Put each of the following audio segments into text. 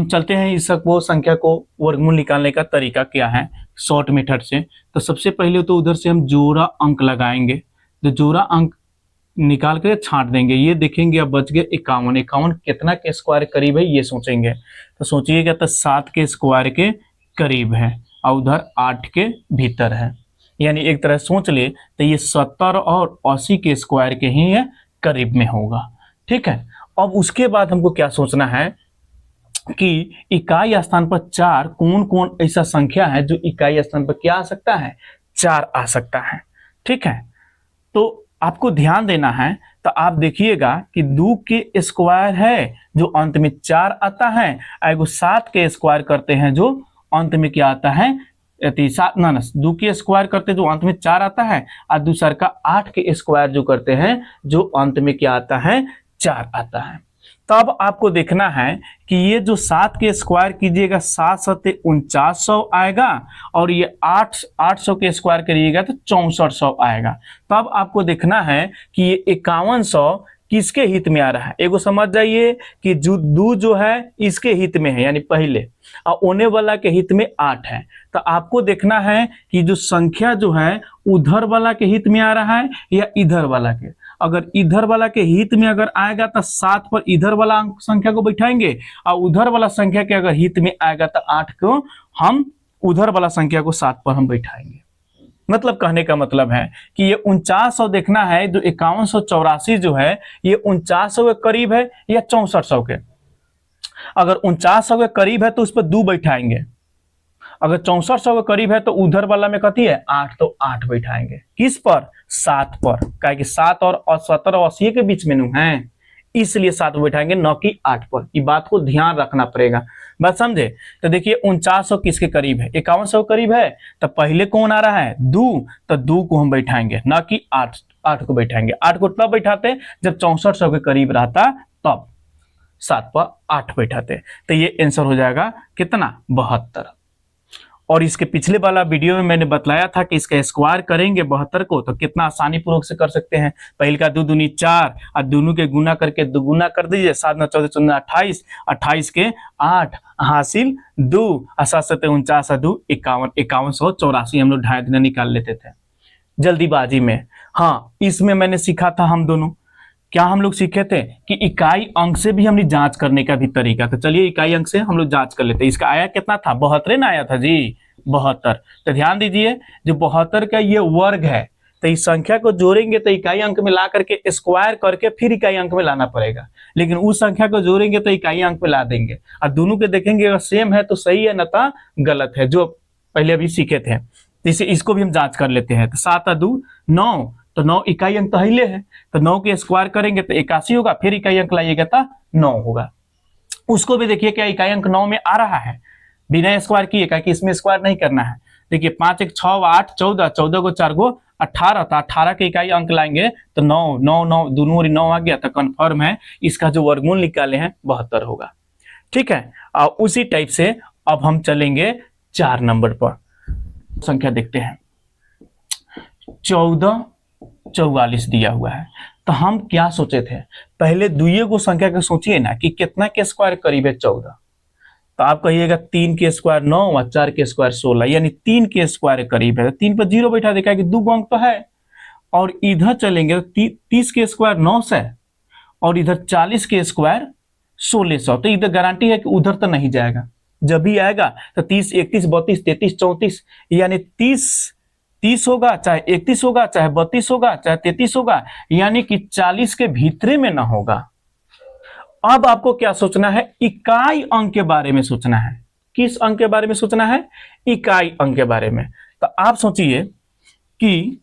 चलते हैं इस वो संख्या को वर्गमूल निकालने का तरीका क्या है शॉर्ट मेथड से। तो सबसे पहले तो उधर से हम जोड़ा अंक लगाएंगे, तो जोड़ा अंक निकाल कर छांट देंगे। ये देखेंगे अब बच गए 51। 51 कितना के स्क्वायर करीब है ये सोचेंगे, तो सोचिएगा तो 7 के स्क्वायर के करीब है और उधर 8 के भीतर है, यानी एक तरह सोच ले तो ये 70 और 80 के स्क्वायर के ही है करीब में होगा। ठीक है, अब उसके बाद हमको क्या सोचना है कि इकाई स्थान पर 4 कौन कौन ऐसा संख्या है जो इकाई स्थान पर क्या आ सकता है, 4 आ सकता है। ठीक है, तो आपको ध्यान देना है। तो आप देखिएगा कि 2 के स्क्वायर है जो अंत में 4 आता है, एगो 7 के स्क्वायर करते हैं जो अंत में क्या आता है 2 के स्क्वायर करते जो अंत में 4 आता है, और दूसरा का 8 के स्क्वायर जो करते हैं जो अंत में क्या आता है 4 आता है। तब आपको देखना है कि ये जो 7 के स्क्वायर कीजिएगा 7 सत्ते 4900 आएगा, और ये 800 के स्क्वायर करिएगा तो 6400 आएगा। तब आपको देखना है कि ये 5100 किसके हित में आ रहा है। एगो समझ जाइए कि जो 2 जो है इसके हित में है यानी पहले, और होने वाला के हित में 8 है। तो आपको देखना है कि जो संख्या जो है उधर वाला के हित में आ रहा है या इधर वाला के। अगर इधर वाला के हित में अगर आएगा तो 7 पर इधर वाला अंक संख्या को बैठाएंगे, और उधर वाला संख्या के अगर हित में आएगा तो 8 को हम उधर वाला संख्या को 7 पर हम बैठाएंगे। मतलब कहने का मतलब है कि ये 4900 देखना है, जो 5184 जो है ये 4900 के करीब है या 6400 के। अगर 4900 के करीब है तो उस पर 2 बैठाएंगे, अगर 6400 के करीब है तो उधर वाला में कथी है 8, तो 8 बैठाएंगे। किस पर, 7 पर, क्या कि 7 और 70 और 80 के बीच में नु है, इसलिए 7 बैठाएंगे न कि 8 पर। ये बात को ध्यान रखना पड़ेगा, बात समझे। तो देखिए 4900 किसके करीब है, 5100 करीब है, तो पहले कौन आ रहा है 2, तो 2 को हम बैठाएंगे न कि 8 को बैठाएंगे। 8 को तब बैठाते जब 6400 के करीब रहता, तब 7 पर 8 बैठाते। तो ये आंसर हो जाएगा कितना 72। और इसके पिछले वाला वीडियो में मैंने बताया था कि इसका स्क्वायर करेंगे 72 को तो कितना आसानी पूर्वक से कर सकते हैं। पहले का 2 दूनी 4 और दोनों के गुना करके दुगुना कर दीजिए, 7 9 14 14 28, 28 के 8 हासिल 2 और 7 7 49 2 51, 5184 हम लोग ढाई दिन निकाल लेते थे जल्दीबाजी में। हाँ, इसमें मैंने सीखा था हम दोनों, क्या हम लोग सीखे थे कि इकाई अंक से भी हमने जांच करने का भी तरीका। तो चलिए इकाई अंक से हम लोग जांच कर लेते हैं। इसका आया कितना था 72 ना आया था जी 72। तो ध्यान दीजिए जो 72 का ये वर्ग है, तो इस संख्या को जोड़ेंगे तो इकाई अंक में ला करके स्क्वायर करके फिर इकाई अंक में लाना पड़ेगा, लेकिन उस संख्या को जोड़ेंगे तो इकाई अंक में ला देंगे। और दोनों के देखेंगे अगर सेम है तो सही है, न तो गलत है, जो पहले अभी सीखे थे। तो इसको भी हम जांच कर लेते हैं। तो 7 2 9, तो 9 इकाई अंक तो हिले है, तो 9 के स्क्वायर करेंगे तो 81 होगा, फिर इकाई अंक लाइएगा तो 9 होगा। उसको भी देखिए क्या इकाई अंक 9 में आ रहा है बिना स्क्वायर किए, क्या कि इसमें स्क्वायर नहीं करना है। देखिए 5 1 6 8 14, 14 को 4 को 18, तो 18 के इकाई अंक लाएंगे तो 9 9 9 दोनों 9 आ गया, तो कन्फर्म है इसका जो वर्गमूल निकाले हैं 72 होगा। ठीक है, और उसी टाइप से अब हम चलेंगे 4 नंबर पर। संख्या देखते हैं 1444 दिया हुआ है। तो हम क्या सोचे थे, पहले दुइये को संख्या के सोचिए ना कि कितना के स्क्वायर करीब है 14। तो आप कहिएगा 3 के स्क्वायर 9 और 4 के स्क्वायर 16, यानी 3 के स्क्वायर करीब है। 3 पर 0 बैठा देखा कि 2 अंक तो है। और इधर चलेंगे 30 के स्क्वायर 900 और इधर 40 के स्क्वायर 1600। तो इधर गारंटी है कि उधर तो नहीं जाएगा, जब भी आएगा तो 30 31 32 33 34, यानी 30 होगा, चाहे 31 होगा, चाहे 32 होगा, चाहे 33 होगा, यानी कि 40 के भीतरे में ना होगा। अब आपको क्या सोचना है, इकाई अंक के बारे में सोचना है। किस अंक के बारे में सोचना है, इकाई अंक के बारे में। तो आप सोचिए कि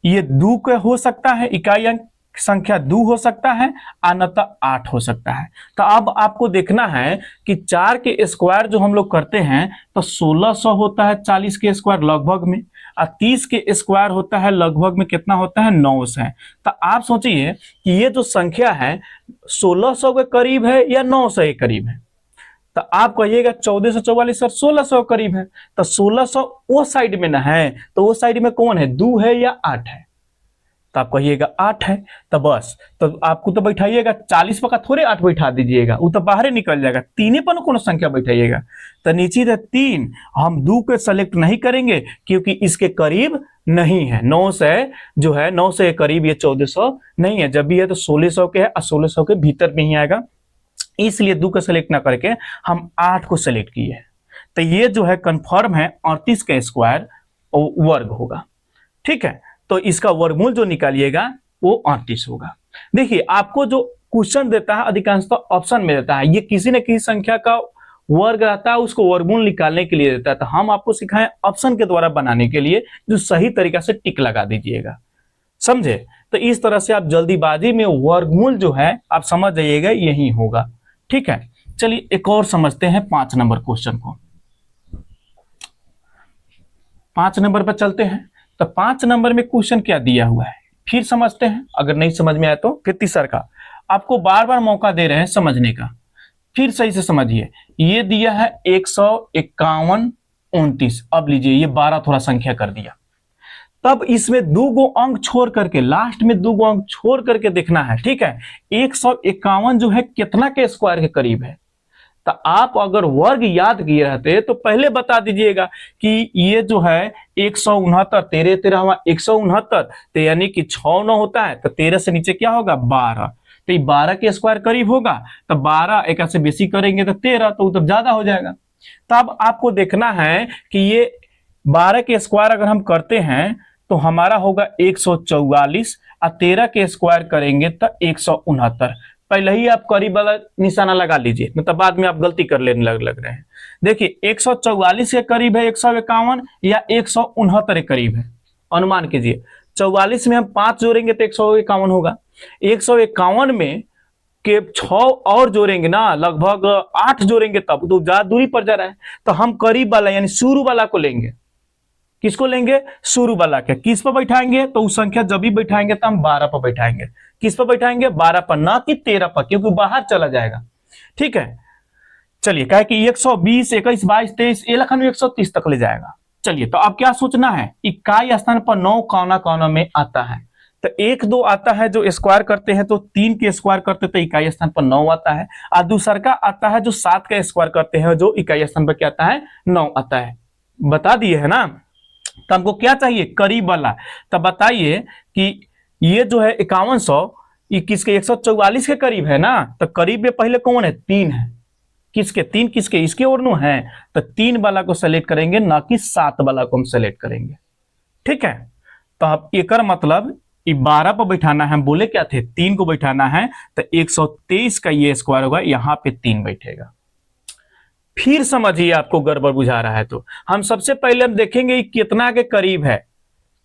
ये 2 का हो सकता है, इकाई अंक संख्या 2 हो सकता है, अन्यथा 8 हो सकता है। तो अब आपको देखना है कि 4 के स्क्वायर जो हम लोग करते हैं तो 1600 होता है 40 के स्क्वायर लगभग में, और 30 के स्क्वायर होता है लगभग में कितना होता है 900 है। तो आप सोचिए कि ये जो संख्या है 1600 के करीब है या 900 के करीब है। तो आप कहिएगा 1444 और 1600 के करीब है, तो 1600 वो साइड में ना है, तो वो साइड में कौन है 2 है या 8 है। तो आप कहिएगा 8 है, तो बस तो आपको तो बैठाइएगा 40 पर का थोड़े 8 बैठा दीजिएगा, वो तो बाहर ही निकल जाएगा। तीन पर कौन संख्या बैठाइएगा, तो नीचे है 3, हम 2 के सेलेक्ट नहीं करेंगे क्योंकि इसके करीब नहीं है। 9 से जो है 9 से करीब ये 1400 नहीं है, जब भी है तो 1600 के है और 1600 के भीतर में ही आएगा, इसलिए 2 को सेलेक्ट ना करके हम 8 को सेलेक्ट किए हैं। तो ये जो है कंफर्म है 38 का स्क्वायर वर्ग होगा। ठीक है, तो इसका वर्गमूल जो निकालिएगा वो 38 होगा। देखिए आपको जो क्वेश्चन देता है अधिकांशतः ऑप्शन में देता है, ये किसी न किसी संख्या का वर्ग रहता है, उसको वर्गमूल निकालने के लिए देता है। तो हम आपको सिखाएं ऑप्शन के द्वारा बनाने के लिए, जो सही तरीका से टिक लगा दीजिएगा, समझे। तो इस तरह से आप जल्दीबाजी में वर्गमूल जो है आप समझ जाइएगा यही होगा। ठीक है, चलिए एक और समझते हैं 5 नंबर क्वेश्चन को। 5 नंबर पर चलते हैं। तो 5 नंबर में क्वेश्चन क्या दिया हुआ है फिर समझते हैं, अगर नहीं समझ में आया तो फिर तीसरा का आपको बार बार मौका दे रहे हैं समझने का, फिर सही से समझिए। ये दिया है 151 29, अब लीजिए ये 12 थोड़ा संख्या कर दिया, तब इसमें 2 गो अंक छोड़ करके, लास्ट में 2 गो अंक छोड़ करके देखना है। ठीक है, 151 जो है कितना के स्क्वायर के करीब है, तो आप अगर वर्ग याद किए रहते तो पहले बता दीजिएगा कि ये जो है 169, 13 13 169, तो यानी कि 6 9 होता है, तो 13 से नीचे क्या होगा 12, तो ये 12 के स्क्वायर करीब होगा। तो 12 एक से बेसी करेंगे तो 13, तो ज्यादा हो जाएगा। तो अब आपको देखना है कि ये 12 के स्क्वायर अगर हम करते हैं तो हमारा होगा 144, और 13 के स्क्वायर करेंगे तो 169। पहले ही आप करीब वाला निशाना लगा लीजिए, मतलब बाद में आप गलती कर लेने लग रहे हैं। देखिए 144 के करीब है 151 या 169 के करीब है, अनुमान कीजिए। 44 में हम 5 जोड़ेंगे तो 151 होगा, 151 में के 6 और जोड़ेंगे ना, लगभग 8 जोड़ेंगे तब तो ज्यादा दूरी पर जा रहा है। तो हम करीब वाला यानी शुरू वाला को लेंगे। किसको लेंगे, शुरू वाला के। किस पर बैठाएंगे, तो उस संख्या जब भी बैठाएंगे तो हम 12 पर बैठाएंगे। किस पर बैठाएंगे, 12 पर, ना कि 13 पर, क्योंकि बाहर चला जाएगा। ठीक है, चलिए कहे कि 120 21 22 23 ये लखन 130 तक ले जाएगा। चलिए तो अब क्या सोचना है, इकाई स्थान पर 9 कौना कौना में आता है, तो 1 2 आता है जो स्क्वायर करते हैं, तो 3 के स्क्वायर करते तो इकाई स्थान पर 9 आता है, और दूसरा का आता है जो 7 का स्क्वायर करते हैं, जो इकाई स्थान पर क्या आता है 9 आता है। बता दिए है ना। तो हमको क्या चाहिए, करीब वाला। तो बताइए कि ये जो है 5100 ये किसके 144 के करीब है ना, तो करीब में पहले कौन है, 3 है। किसके, 3 किसके, इसके और नो है, तो 3 वाला को सेलेक्ट करेंगे, ना कि 7 वाला को हम सेलेक्ट करेंगे। ठीक है, तो अब एक मतलब 12 पर बैठाना है, हम बोले क्या थे 3 को बैठाना है, तो 123 का ये स्क्वायर होगा, यहां पे 3 बैठेगा। फिर समझिए आपको गड़बड़ बुझा रहा है तो हम सबसे पहले हम देखेंगे कितना के करीब है।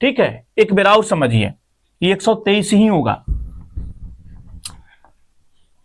ठीक है, एक बार और समझिए, 123 ही होगा।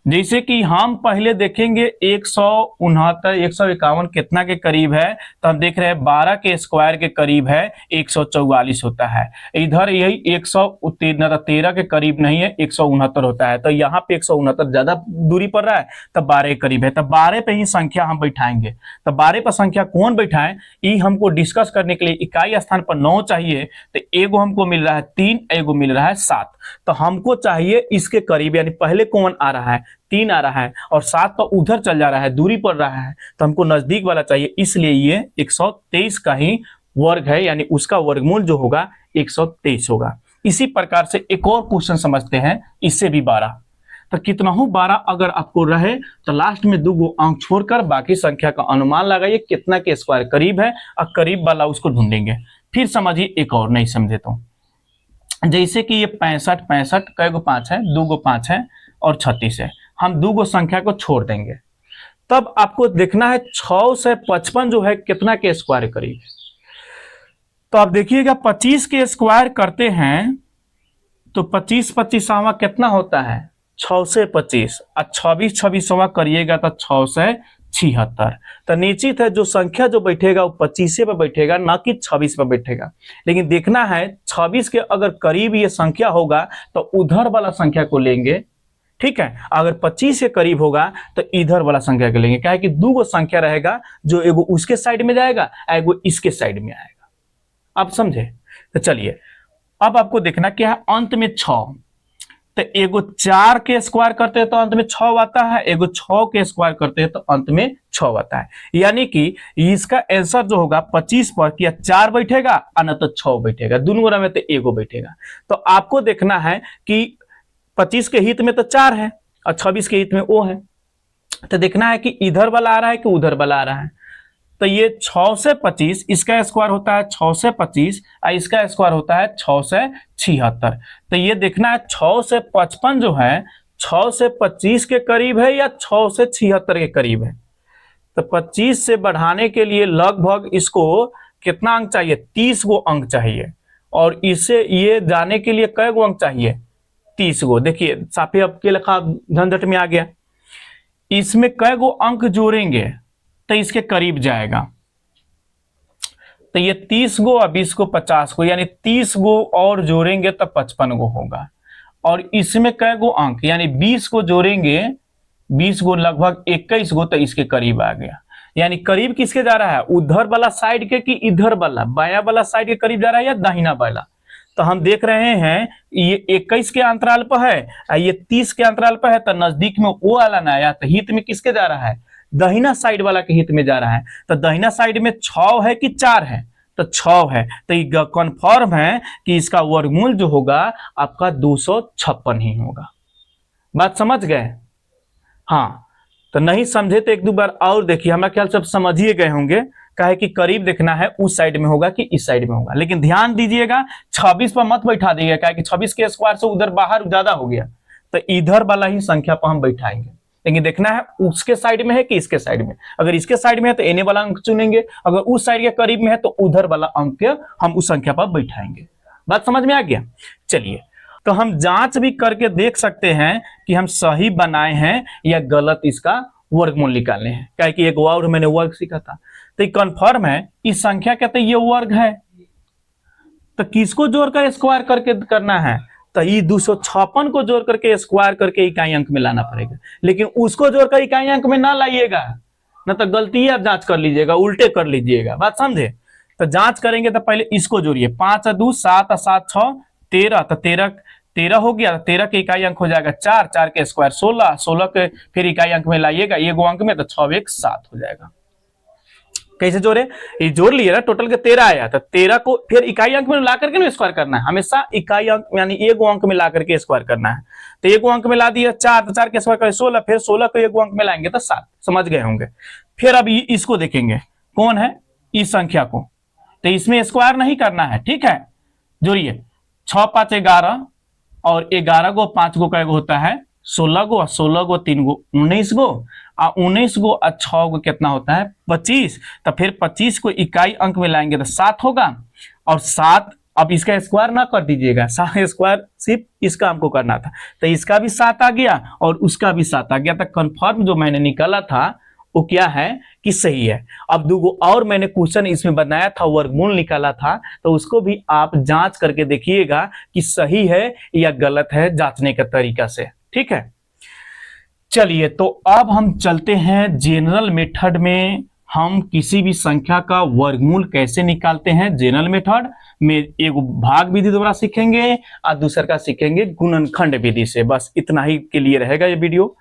जैसे कि हम पहले देखेंगे 169 151 कितना के करीब है, तो हम देख रहे हैं 12 के स्क्वायर के करीब है 144 होता है। इधर यही 113 के करीब नहीं है, 169 होता है। तो यहाँ पे 169 ज्यादा दूरी पर रहा है, तो 12 के करीब है, तो 12 पे ही संख्या हम बैठाएंगे। तो 12 पर संख्या कौन बैठाएं, ये हमको डिस्कस करने के लिए इकाई स्थान पर 9 चाहिए, तो एगो हमको मिल रहा है 3, एगो मिल रहा है 7। तो हमको चाहिए इसके करीब, यानी पहले कौन आ रहा है, 3 आ रहा है, और 7 तो उधर चल जा रहा है, दूरी पर रहा है, तो हमको नजदीक वाला चाहिए, इसलिए ये 123 का ही वर्ग है, यानी उसका वर्गमूल जो होगा 123 होगा। इसी प्रकार से एक और क्वेश्चन समझते हैं, इससे भी 12। तो कितना हो 12 अगर आपको रहे तो लास्ट में 2 गो अंक छोड़कर बाकी संख्या का अनुमान लगाइए कितना के स्क्वायर करीब है, और करीब वाला उसको ढूंढेंगे। फिर समझिए एक और, नहीं समझे तो जैसे कि ये 65 कई गो 5 है, 2 गो 5 है और 36 है, हम 2 गो संख्या को छोड़ देंगे। तब आपको देखना है 6 से 55 जो है कितना के स्क्वायर करीब है। तो आप देखिएगा 25 के स्क्वायर करते हैं तो 25 25वां कितना होता है, 6 से 25, और 26 26वां करिएगा तो 6 से 76। तो निश्चित है जो संख्या जो बैठेगा वो 25 पे बैठेगा, ना कि 26 पे बैठेगा। लेकिन देखना है 26 के अगर करीब ये संख्या होगा तो उधर वाला संख्या को लेंगे। ठीक है, अगर 25 के करीब होगा तो इधर वाला संख्या को लेंगे, क्या है कि 2 गो संख्या रहेगा, जो एगो उसके साइड में जाएगा, एगो इसके साइड में आएगा। आप समझे। तो चलिए अब आपको देखना क्या है, अंत में 6, तो एगो 4 के स्क्वायर करते हैं तो अंत में 6 आता है, एगो 6 के स्क्वायर करते हैं तो अंत में 6 आता है। यानी कि इसका आंसर जो होगा 25 पर क्या 4 बैठेगा और न तो 6 बैठेगा, दोनों गोरा में तो एगो बैठेगा। तो आपको देखना है कि 25 के हित में तो 4 है और 26 के हित में ओ है, तो देखना है कि इधर वाला आ रहा है कि उधर वाला आ रहा है। तो ये 6 से 25, इसका स्क्वायर होता है 6 से 25 और इसका स्क्वायर होता है 6 से 76। तो ये देखना है 6 से 55 जो है 6 से 25 के करीब है या 6 से 76 के करीब है। तो 25 से बढ़ाने के लिए लगभग इसको कितना अंक चाहिए, 30 गो अंक चाहिए, और इससे ये जाने के लिए कै गो अंक चाहिए, 30 गो। देखिए साफे अब के लिखा झंझट में आ गया, इसमें कै गो अंक जोड़ेंगे तो इसके करीब जाएगा। तो ये 30 गो और 20 को 50 गो, यानी 30 गो और जोड़ेंगे तो 55 गो होगा। और इसमें कै गो अंक, यानी 20 को जोड़ेंगे, 20 गो लगभग 21 गो, तो इसके करीब आ गया। यानी करीब किसके जा रहा है, उधर वाला साइड के कि इधर वाला बायां वाला साइड के करीब जा रहा है या दाहिना वाला। तो हम देख रहे हैं ये 21 के अंतराल पर है, ये 30 के अंतराल पर है, तो नजदीक में वो वाला ना आया, तो हित में किसके जा रहा है, दाहिना साइड वाला के हित में जा रहा है। तो दाहिना साइड में 6 है कि 4 है, तो 6 है, तो ये कन्फर्म है कि इसका वर्गमूल जो होगा आपका 256 ही होगा। बात समझ गए? हाँ, तो नहीं समझे तो एक दो बार और देखिए, हमारा ख्याल सब समझिए गए होंगे। कहे कि करीब देखना है उस साइड में होगा कि इस साइड में होगा, लेकिन ध्यान दीजिएगा 26 पर मत बैठा दीजिएगा, कहे कि 26 के स्क्वायर से उधर बाहर ज्यादा हो गया, तो इधर वाला ही संख्या पर हम बैठाएंगे। लेकिन देखना है उसके साइड में है कि इसके साइड में। अगर इसके साइड में है तो एने वाला अंक चुनेंगे, अगर उस साइड के करीब में है तो उधर वाला अंक हम उस संख्या पर बैठाएंगे। बात समझ में आ गया? चलिए, तो हम जांच भी करके देख सकते हैं कि हम सही बनाए हैं या गलत इसका वर्गमूल निकालने हैं। क्या कि एक और मैंने वर्ग सीखा था, तो कंफर्म है इस संख्या कहते हैं ये वर्ग है, तो किसको जोड़कर स्क्वायर करके करना है, तो ये 256 को जोड़ करके स्क्वायर करके इकाई अंक में लाना पड़ेगा। लेकिन उसको जोड़कर इकाई अंक में ना लाइएगा, ना तो गलती आप जांच कर लीजिएगा, उल्टे कर लीजिएगा। बात समझे? तो जांच करेंगे तो पहले इसको जोड़िए, 5 और 2 7 और 7 6 13, तो 13 हो गया, 13 के इकाई अंक हो जाएगा 4, 4 के स्क्वायर 16, 16 के फिर इकाई अंक में लाइएगा एगो अंक में, तो 6 1 7 हो जाएगा। कैसे जोड़े, ये जोड़ लिए ना, टोटल के 13 आया, तो 13 को फिर इकाई अंक में ला करके ना स्क्वायर करना है, हमेशा इकाई अंक यानी एगो अंक में ला करके स्क्वायर करना है। तो एगो अंक में ला दिया 4, तो 4 के स्क्वायर करें 16, फिर 16 को एगो अंक में लाएंगे तो 7। समझ गए होंगे? फिर अब इसको देखेंगे कौन है, इस संख्या को, तो इसमें स्क्वायर नहीं करना है, ठीक है। जोड़िए 6 5 11, और 11 गो 5 गो का होता है 16 गो, 16 गो 3 गो 19 गो, और 19 गो और 6 गो कितना होता है 25। तो फिर 25 को इकाई अंक में लाएंगे तो 7 होगा, और 7 अब इसका स्क्वायर ना कर दीजिएगा, स्क्वायर सिर्फ इसका हमको करना था, तो इसका भी 7 आ गया और उसका भी 7 आ गया। तो कंफर्म जो मैंने निकाला था वो क्या है कि सही है। अब दो और मैंने क्वेश्चन इसमें बनाया था, वर्गमूल निकाला था, तो उसको भी आप जांच करके देखिएगा कि सही है या गलत है, जांचने का तरीका से, ठीक है। चलिए, तो अब हम चलते हैं जनरल मेथड में, हम किसी भी संख्या का वर्गमूल कैसे निकालते हैं। जनरल मेथड में एक भाग विधि द्वारा सीखेंगे और दूसरा का सीखेंगे गुणनखंड विधि से। बस इतना ही के लिए रहेगा ये वीडियो।